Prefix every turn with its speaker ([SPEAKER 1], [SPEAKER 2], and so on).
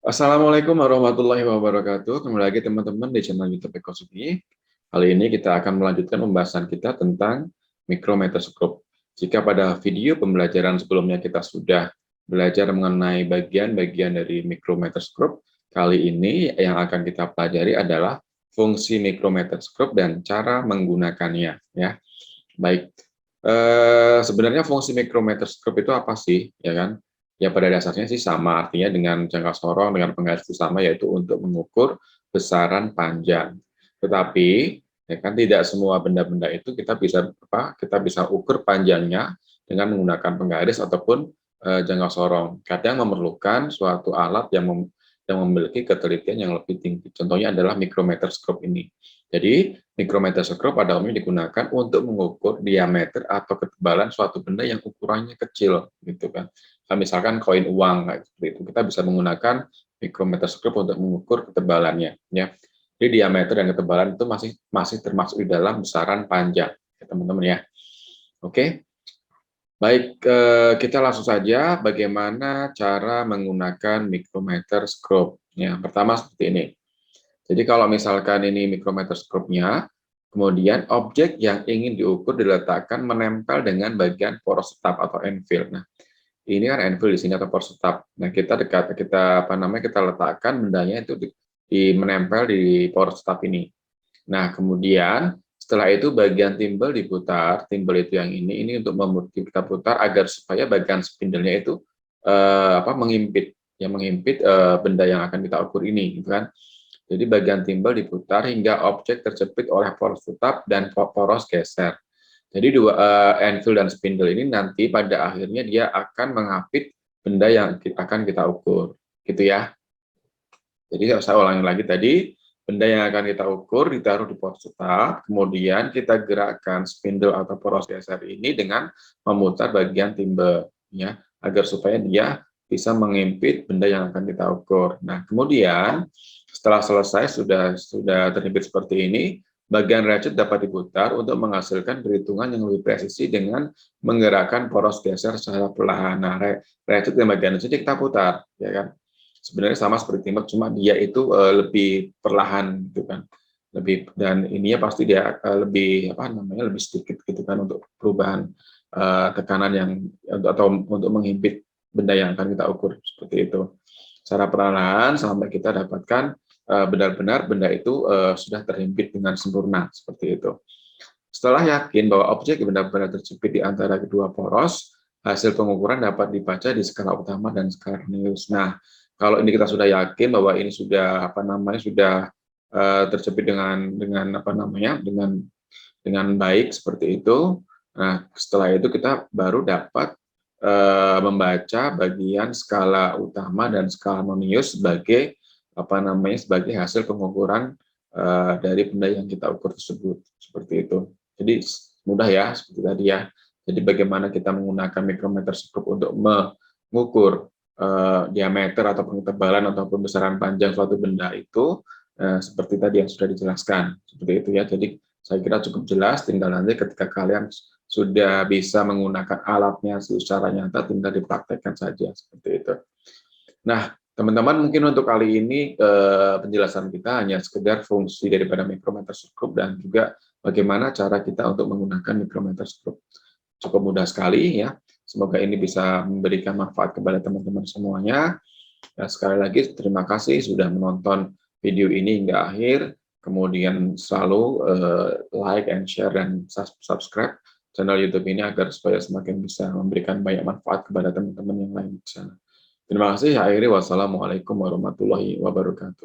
[SPEAKER 1] Assalamualaikum warahmatullahi wabarakatuh. Kembali lagi teman-teman di channel YouTube Eko Sugi. Kali ini kita akan melanjutkan pembahasan kita tentang mikrometerskop. Jika pada video pembelajaran sebelumnya kita sudah belajar mengenai bagian-bagian dari mikrometerskop, kali ini yang akan kita pelajari adalah fungsi mikrometerskop dan cara menggunakannya. Ya, baik. Sebenarnya fungsi mikrometerskop itu apa sih, ya kan? Ya pada dasarnya sih sama, artinya dengan jangka sorong dengan penggaris itu sama, yaitu untuk mengukur besaran panjang. Tetapi ya kan tidak semua benda-benda itu kita bisa ukur panjangnya dengan menggunakan penggaris ataupun jangka sorong. Kadang memerlukan suatu alat yang memiliki ketelitian yang lebih tinggi. Contohnya adalah mikrometerskop ini. Jadi mikrometerskop pada umumnya digunakan untuk mengukur diameter atau ketebalan suatu benda yang ukurannya kecil, gitu kan. Nah, misalkan koin uang kayak seperti itu, kita bisa menggunakan mikrometerskop untuk mengukur ketebalannya, ya. Jadi diameter dan ketebalan itu masih termasuk di dalam besaran panjang, ya, teman-teman ya. Oke, baik, kita langsung saja bagaimana cara menggunakan mikrometerskop. Ya, pertama seperti ini. Jadi kalau misalkan ini mikrometerskopnya, kemudian objek yang ingin diukur diletakkan menempel dengan bagian poros tetap atau enfill. Nah, ini kan enfill di sini atau poros tetap. Nah, kita letakkan bendanya itu menempel di poros tetap ini. Nah, kemudian setelah itu bagian timbel diputar, timbel itu yang ini untuk kita putar agar supaya bagian spindle-nya itu mengimpit benda yang akan kita ukur ini, gitu kan. Jadi bagian timbel diputar hingga objek terjepit oleh poros tetap dan poros geser. Jadi anvil dan spindle ini nanti pada akhirnya dia akan mengapit benda yang akan kita ukur, gitu ya. Jadi saya ulangi lagi tadi, benda yang akan kita ukur ditaruh di poros tetap, kemudian kita gerakkan spindle atau poros geser ini dengan memutar bagian timbel, ya, agar supaya dia bisa mengimpit benda yang akan kita ukur. Nah, kemudian setelah selesai sudah terhimpit seperti ini, bagian ratchet dapat diputar untuk menghasilkan perhitungan yang lebih presisi dengan menggerakkan poros geser secara perlahan. Nah, ratchet dan bagian ini kita putar, ya kan? Sebenarnya sama seperti timbal, cuma dia itu lebih perlahan, gitu kan? Dan ininya pasti dia lebih sedikit, gitu kan, untuk perubahan tekanan yang atau untuk menghimpit benda yang akan kita ukur seperti itu. Secara perlahan sampai kita dapatkan benar-benar benda itu sudah terhimpit dengan sempurna seperti itu. Setelah yakin bahwa objek benar-benar terjepit di antara kedua poros, hasil pengukuran dapat dibaca di skala utama dan skala Cornelius. Nah, kalau ini kita sudah yakin bahwa ini sudah terjepit dengan baik seperti itu. Nah, setelah itu kita baru dapat membaca bagian skala utama dan skala Cornelius sebagai hasil pengukuran dari benda yang kita ukur tersebut, seperti itu. Jadi mudah ya, seperti tadi ya. Jadi bagaimana kita menggunakan mikrometerskop untuk mengukur diameter ataupun ketebalan ataupun besaran panjang suatu benda itu seperti tadi yang sudah dijelaskan, seperti itu ya. Jadi saya kira cukup jelas, tinggal nanti ketika kalian sudah bisa menggunakan alatnya secara nyata, tinggal dipraktekkan saja, seperti itu. Nah, teman-teman, mungkin untuk kali ini penjelasan kita hanya sekedar fungsi daripada mikrometerskop dan juga bagaimana cara kita untuk menggunakan mikrometerskop. Cukup mudah sekali ya. Semoga ini bisa memberikan manfaat kepada teman-teman semuanya. Dan sekali lagi terima kasih sudah menonton video ini hingga akhir. Kemudian selalu like and share dan subscribe channel YouTube ini agar supaya semakin bisa memberikan banyak manfaat kepada teman-teman yang lain di sana. Terima kasih. Akhirnya wassalamualaikum warahmatullahi wabarakatuh.